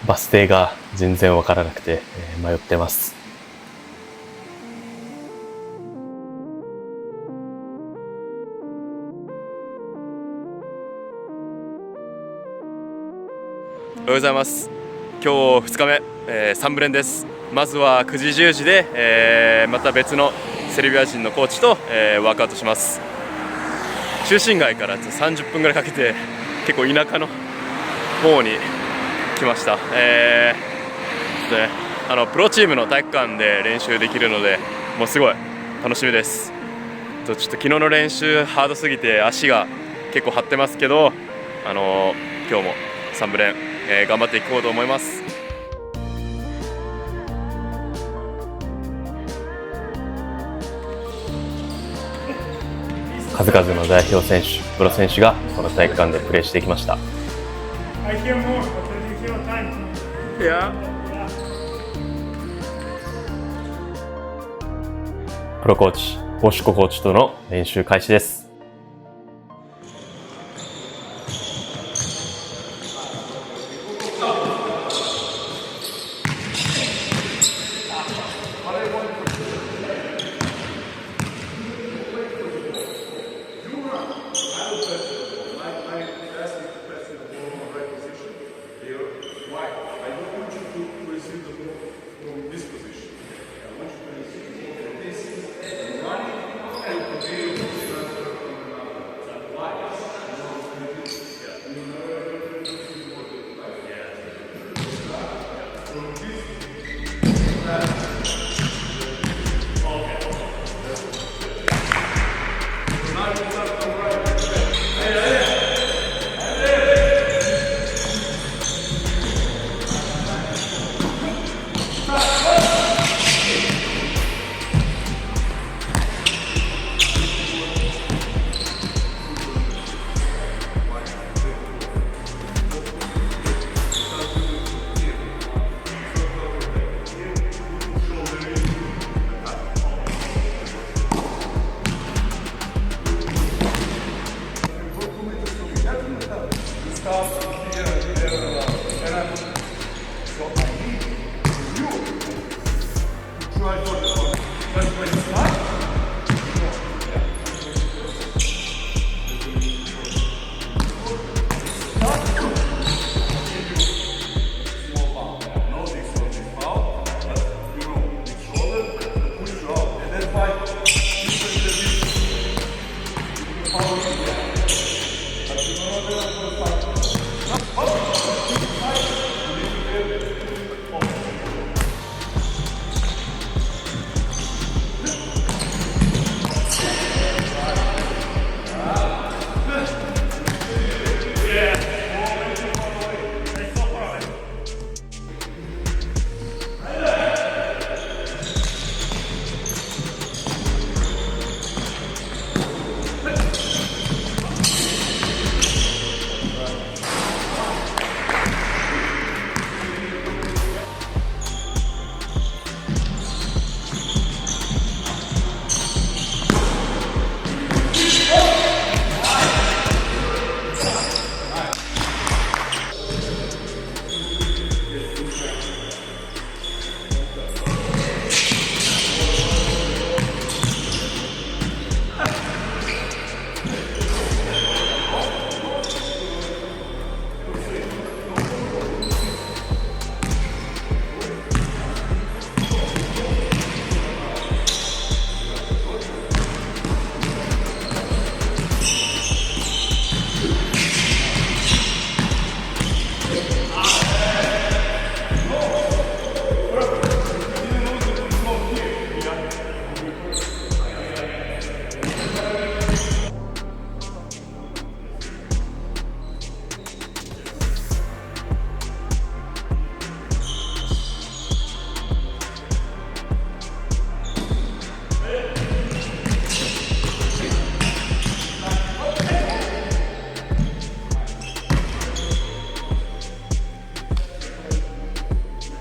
バス停が全然わからなくて、迷ってます。おはようございます。今日2日目、3部練です。まずは9時10時で、また別のセルビア人のコーチと、ワークアウトします。中心街から30分ぐらいかけて結構田舎の方に来ました。プロチームの体育館で練習できるのでもうすごい楽しみです。ちょっと昨日の練習ハードすぎて足が結構張ってますけど、今日も3部練頑張っていこうと思います。数々の代表選手、プロ選手がこの体育館でプレーしてきました。プロコーチ、ボシココーチとの練習開始です。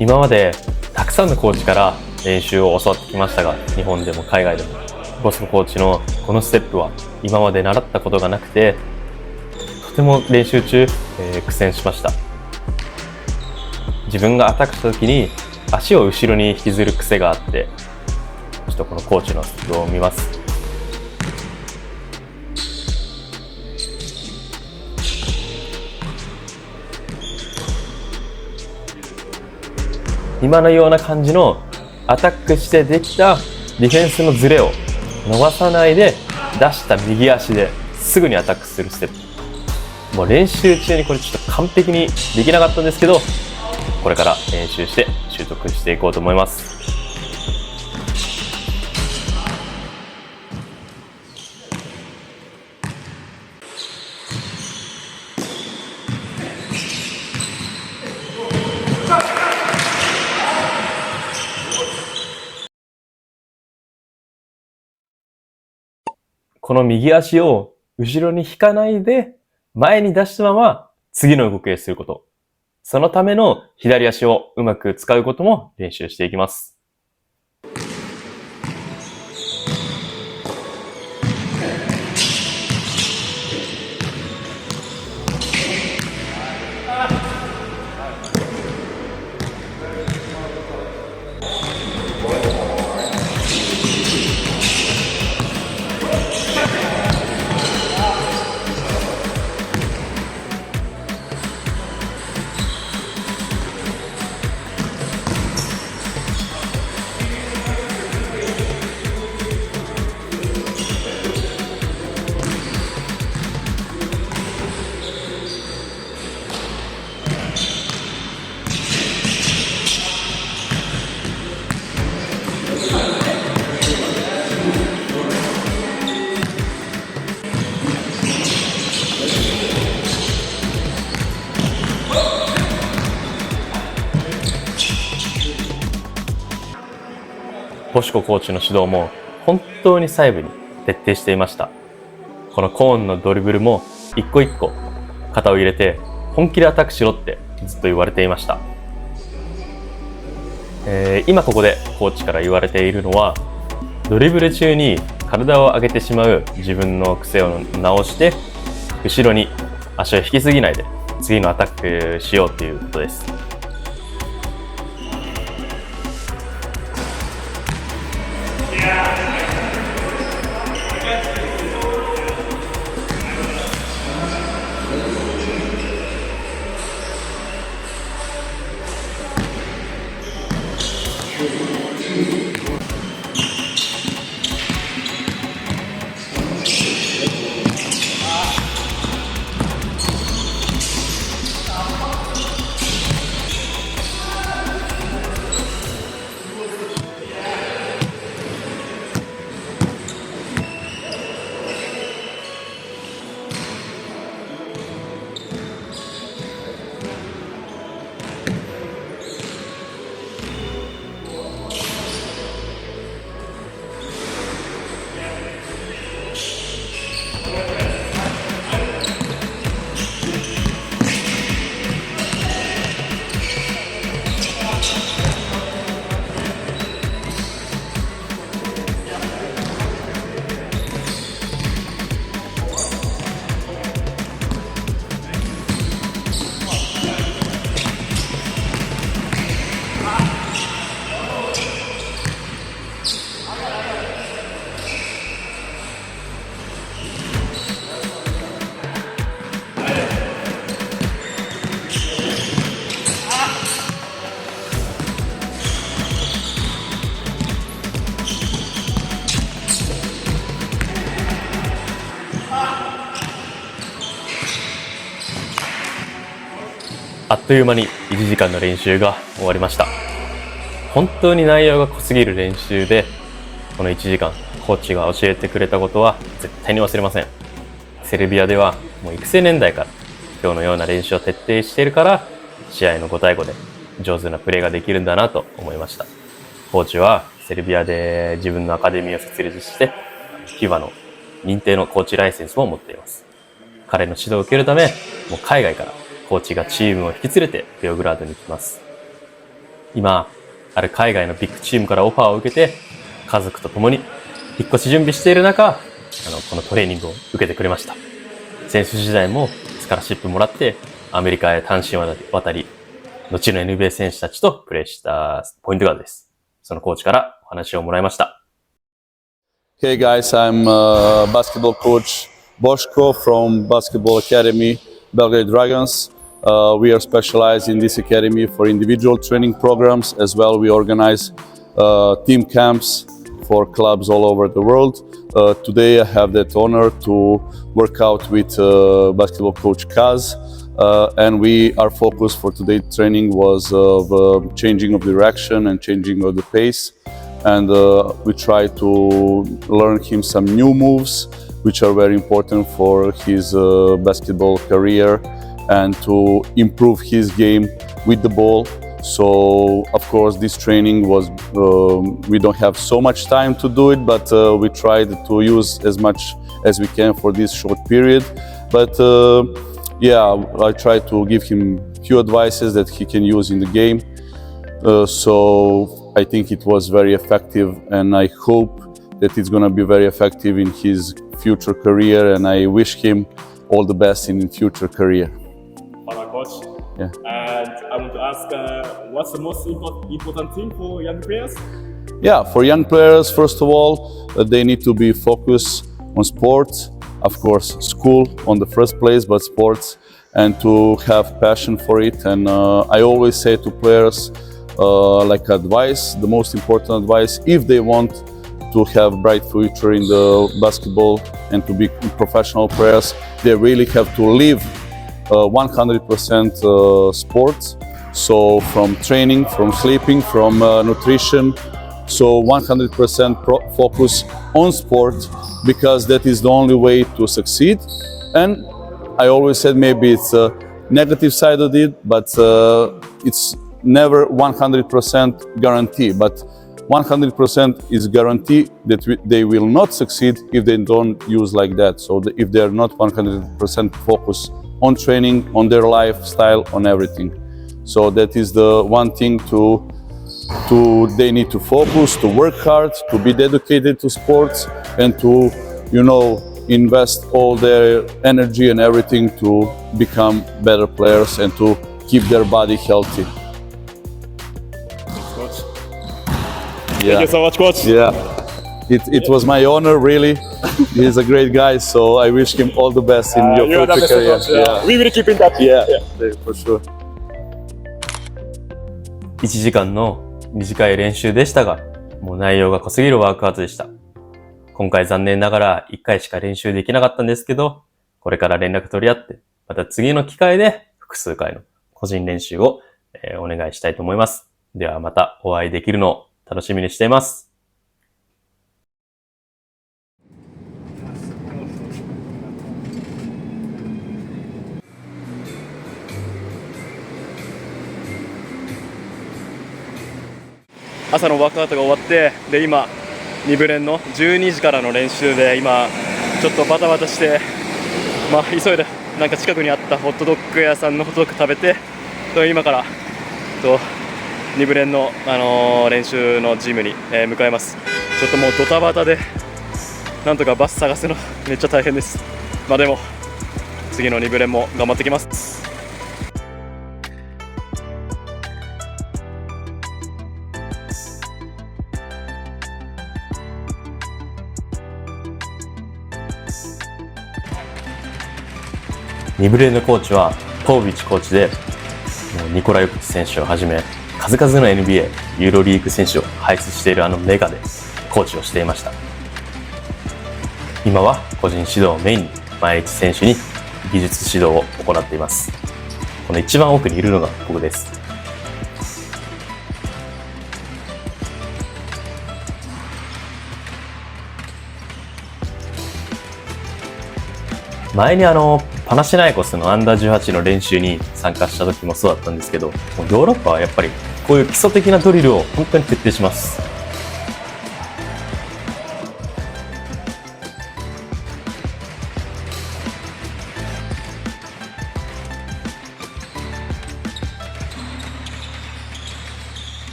今までたくさんのコーチから練習を教わってきましたが、日本でも海外でもボスコーチのこのステップは今まで習ったことがなくて、とても練習中、苦戦しました。自分がアタックした時に足を後ろに引きずる癖があって、ちょっとこのコーチのステップを見ます。今のような感じのアタックしてできたディフェンスのズレを逃さないで、出した右足ですぐにアタックするステップ。もう練習中にこれちょっと完璧にできなかったんですけど、これから練習して習得していこうと思います。この右足を後ろに引かないで前に出したまま次の動きをすること。そのための左足をうまく使うことも練習していきます。ボシココーチの指導も本当に細部に徹底していました。このコーンのドリブルも一個一個肩を入れて本気でアタックしろってずっと言われていました。今ここでコーチから言われているのは、ドリブル中に体を上げてしまう自分の癖を直して後ろに足を引きすぎないで次のアタックしようということです。あっという間に1時間の練習が終わりました。本当に内容が濃すぎる練習で、この1時間コーチが教えてくれたことは絶対に忘れません。セルビアではもう育成年代から今日のような練習を徹底しているから、試合の5対5で上手なプレーができるんだなと思いました。コーチはセルビアで自分のアカデミーを設立して、FIBAの認定のコーチライセンスも持っています。彼の指導を受けるため、もう海外からコーチがチームを引き連れてベオグラードに来ます。今、ある海外のビッグチームからオファーを受けて、家族と共に引っ越し準備している中、このトレーニングを受けてくれました。選手時代もスカラシップもらって、アメリカへ単身渡り、後の NBA 選手たちとプレーしたポイントガードです。そのコーチからお話をもらいました。Hey guys, I'm basketball coach Boško from Basketball Academy Belgrade Dragons. We are specialized in this academy for individual training programs. As well, we organize team camps for clubs all over the world. Today I have that honor to work out with basketball coach Kaz. And our focus for today's training was changing of direction and changing of the pace. And we try to learn him some new moves, which are very important for his basketball career and to improve his game with the ball. So, of course, this training was, we don't have so much time to do it, but we tried to use as much as we can for this short period. But yeah, I try to give him few advices that he can use in the game. So I think it was very effective, and I hope that it's going to be very effective in his future career, and I wish him all the best in his future career. Coach. Yeah. And I want to ask, what's the most important thing for young players? Yeah, for young players, first of all, they need to be focused on sports. Of course, school on the first place, but sports, and to have passion for it. And I always say to players, like advice, the most important advice, if they want to have bright future in the basketball and to be professional players, they really have to live 100% sports. So from training, from sleeping, from nutrition, so 100% focus on sport, because that is the only way to succeed. And I always said maybe it's a negative side of it, but it's never 100% guarantee. But 100% is guarantee that they will not succeed if they don't use like that. So if they're not 100% focused on training, on their lifestyle, on everything. So that is the one thing they need to focus, to work hard, to be dedicated to sports, and to, invest all their energy and everything to become better players and to keep their body healthy. Thanks, Coach. Yeah. Thank you so much, Coach. Yeah, it was my honor, really. He's a great guy, so I wish him all the best in your You're the future best, career. Coach. Yeah. We will keep in touch. Yeah, for sure. 1時間の短い練習でしたが、もう内容が濃すぎるワークアウトでした。今回残念ながら1回しか練習できなかったんですけど、これから連絡取り合って、また次の機会で複数回の個人練習をお願いしたいと思います。ではまたお会いできるのを楽しみにしています。朝のワークアウトが終わって、で今2部練の12時からの練習で、今ちょっとバタバタして、急いでなんか近くにあったホットドッグ屋さんのホットドッグ食べて、今から2部練の、練習のジムに、向かいます。ちょっともうドタバタでなんとかバス探すのめっちゃ大変です。でも次の2部練も頑張ってきます。2部練のコーチはポービッチコーチで、ニコラ・ヨキッチ選手をはじめ数々の NBA、ユーロリーグ選手を輩出しているメガでコーチをしていました。今は個人指導をメインに毎日選手に技術指導を行っています。この一番奥にいるのが僕です。前にパナシナイコスのアンダー18の練習に参加した時もそうだったんですけど、ヨーロッパはやっぱりこういう基礎的なドリルを本当に徹底します。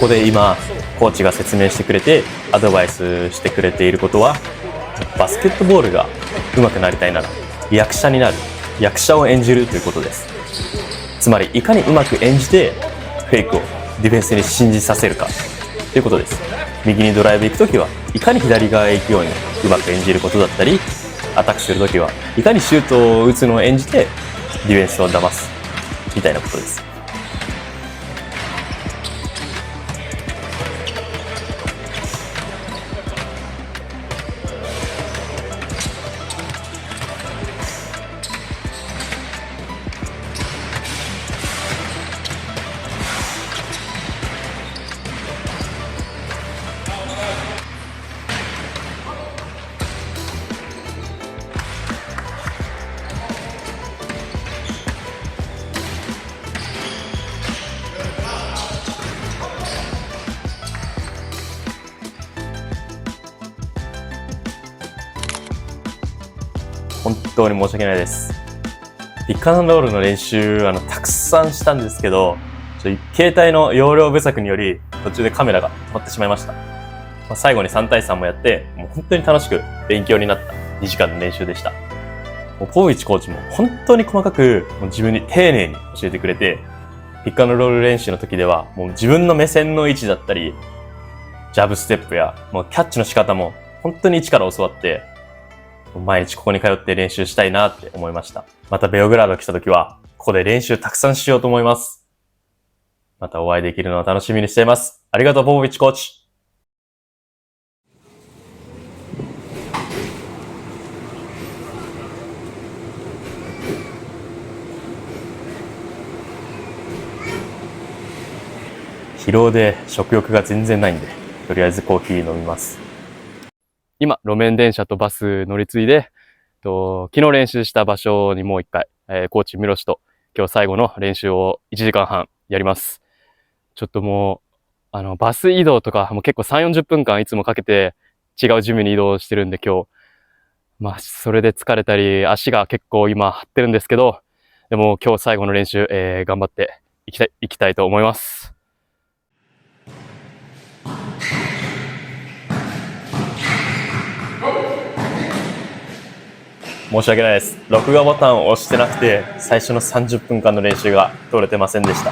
こで今コーチが説明してくれてアドバイスしてくれていることは、バスケットボールが上手くなりたいなら役者になる、役者を演じるということです。つまりいかにうまく演じてフェイクをディフェンスに信じさせるかということです。右にドライブ行くときはいかに左側へ行くようにうまく演じることだったり、アタックするときはいかにシュートを打つのを演じてディフェンスを騙すみたいなことです。本当に申し訳ないです。ピックアンドロールの練習たくさんしたんですけど、携帯の容量不足により途中でカメラが止まってしまいました。最後に3対3もやって、もう本当に楽しく勉強になった2時間の練習でした。ポポビッチコーチも本当に細かく自分に丁寧に教えてくれて、ピックアンドロール練習の時ではもう自分の目線の位置だったり、ジャブステップやもうキャッチの仕方も本当に一から教わって、毎日ここに通って練習したいなって思いました。またベオグラード来た時は、ここで練習たくさんしようと思います。またお会いできるのを楽しみにしています。ありがとう、ポポビッチコーチ。疲労で食欲が全然ないんで、とりあえずコーヒー飲みます。今、路面電車とバス乗り継いで、昨日練習した場所にもう一回、コーチミロシと今日最後の練習を1時間半やります。ちょっともう、バス移動とかもう結構3、40分間いつもかけて違うジムに移動してるんで今日、それで疲れたり足が結構今張ってるんですけど、でも今日最後の練習、頑張っていきたいと思います。申し訳ないです。録画ボタンを押してなくて、最初の30分間の練習が取れてませんでした。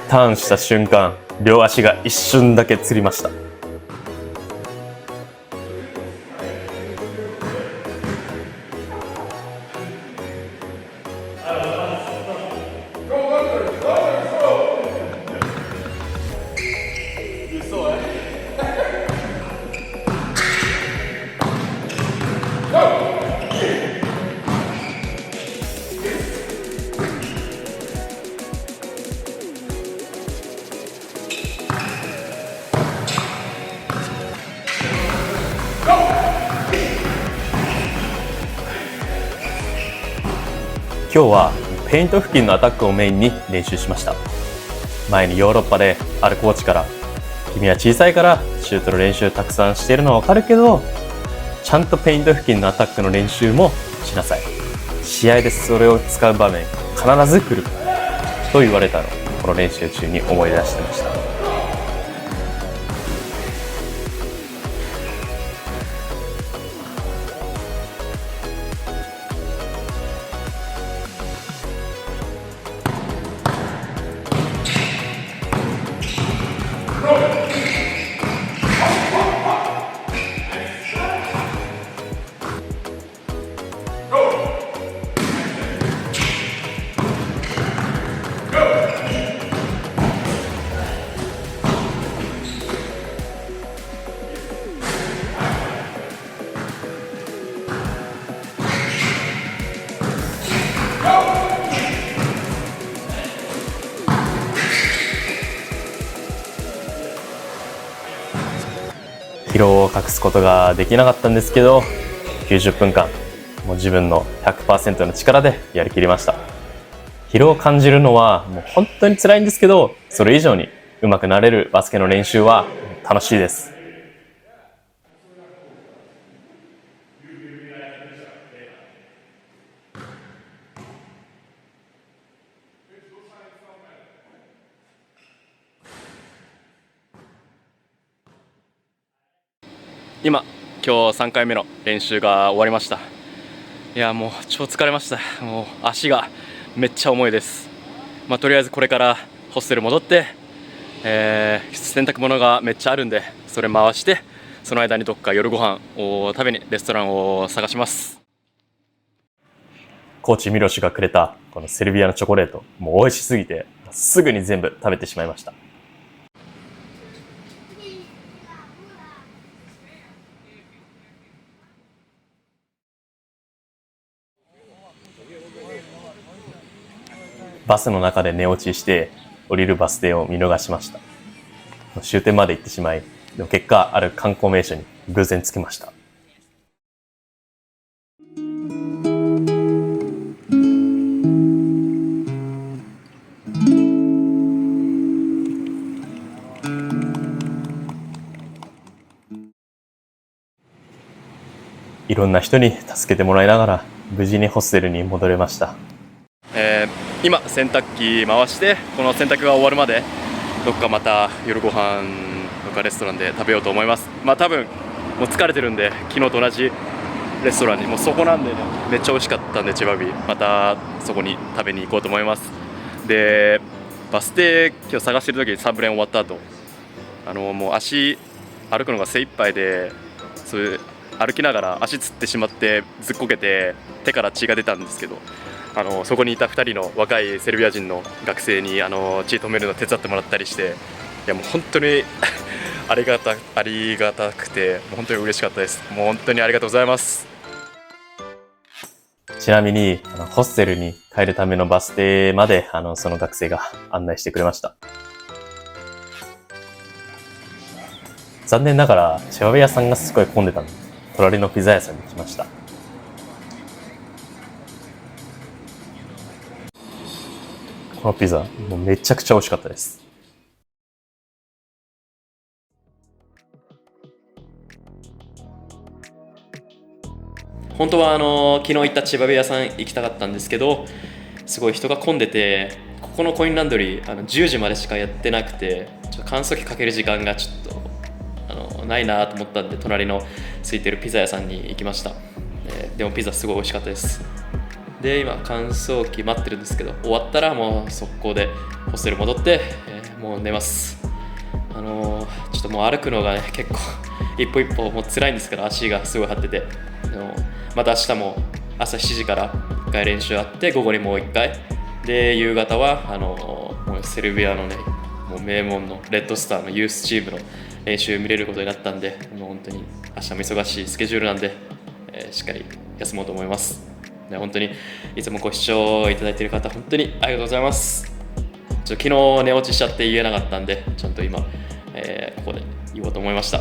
ターンした瞬間、両足が一瞬だけつりました。今日はペイント付近のアタックをメインに練習しました。前にヨーロッパであるコーチから「君は小さいからシュートの練習たくさんしているのはわかるけど、ちゃんとペイント付近のアタックの練習もしなさい。試合でそれを使う場面必ず来る」と言われたのをこの練習中に思い出してました。疲労を隠すことができなかったんですけど、90分間もう自分の 100% の力でやりきりました。疲労を感じるのはもう本当に辛いんですけど、それ以上に上手くなれるバスケの練習は楽しいです。今日3回目の練習が終わりました。いやもう超疲れました。もう足がめっちゃ重いです。とりあえずこれからホステル戻って、洗濯物がめっちゃあるんでそれ回して、その間にどっか夜ご飯を食べにレストランを探します。コーチミロシがくれたこのセルビアのチョコレート、もう美味しすぎてすぐに全部食べてしまいました。バスの中で寝落ちして降りるバス停を見逃しました。終点まで行ってしまい、でも結果ある観光名所に偶然着きました。いろんな人に助けてもらいながら無事にホステルに戻れました。今洗濯機回して、この洗濯が終わるまでどっかまた夜ご飯とかレストランで食べようと思います。多分もう疲れてるんで、昨日と同じレストランに、もうそこなんでね、めっちゃ美味しかったんで、千葉ビまたそこに食べに行こうと思います。でバス停今日探してる時に3部練終わった後、もう足歩くのが精一杯で、そういう歩きながら足つってしまってずっこけて手から血が出たんですけど、そこにいた2人の若いセルビア人の学生に血止めるの手伝ってもらったりして、いやもう本当にありがたくて、もう本当に嬉しかったです。もう本当にありがとうございます。ちなみにホステルに帰るためのバス停までその学生が案内してくれました。残念ながらチェワベ屋さんがすごい混んでたので、隣のピザ屋さんに来ました。このピザもうめちゃくちゃ美味しかったです。本当は昨日行った千葉部屋さん行きたかったんですけど、すごい人が混んでて、ここのコインランドリー10時までしかやってなくて、乾燥機かける時間がちょっとないなと思ったんで、隣の空いてるピザ屋さんに行きました。でもピザすごい美味しかったです。で今乾燥機待ってるんですけど、終わったらもう速攻でホステル戻って、もう寝ます。ちょっともう歩くのがね、結構一歩一歩もう辛いんですから、足がすごい張ってて。でもまた明日も朝7時から1回練習あって、午後にもう1回。で、夕方はもうセルビアのね、もう名門のレッドスターのユースチームの練習見れることになったんで、もう本当に明日も忙しいスケジュールなんで、しっかり休もうと思います。で、本当にいつもご視聴いただいている方、本当にありがとうございます。昨日寝落ちしちゃって言えなかったんで、ちゃんと今、ここで言おうと思いました。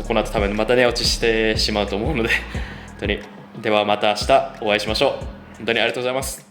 この後多分また寝落ちしてしまうと思うので、本当に。ではまた明日お会いしましょう。本当にありがとうございます。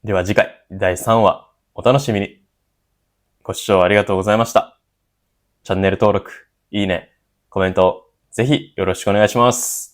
では次回第3話お楽しみに。ご視聴ありがとうございました。チャンネル登録、いいね、コメントぜひよろしくお願いします。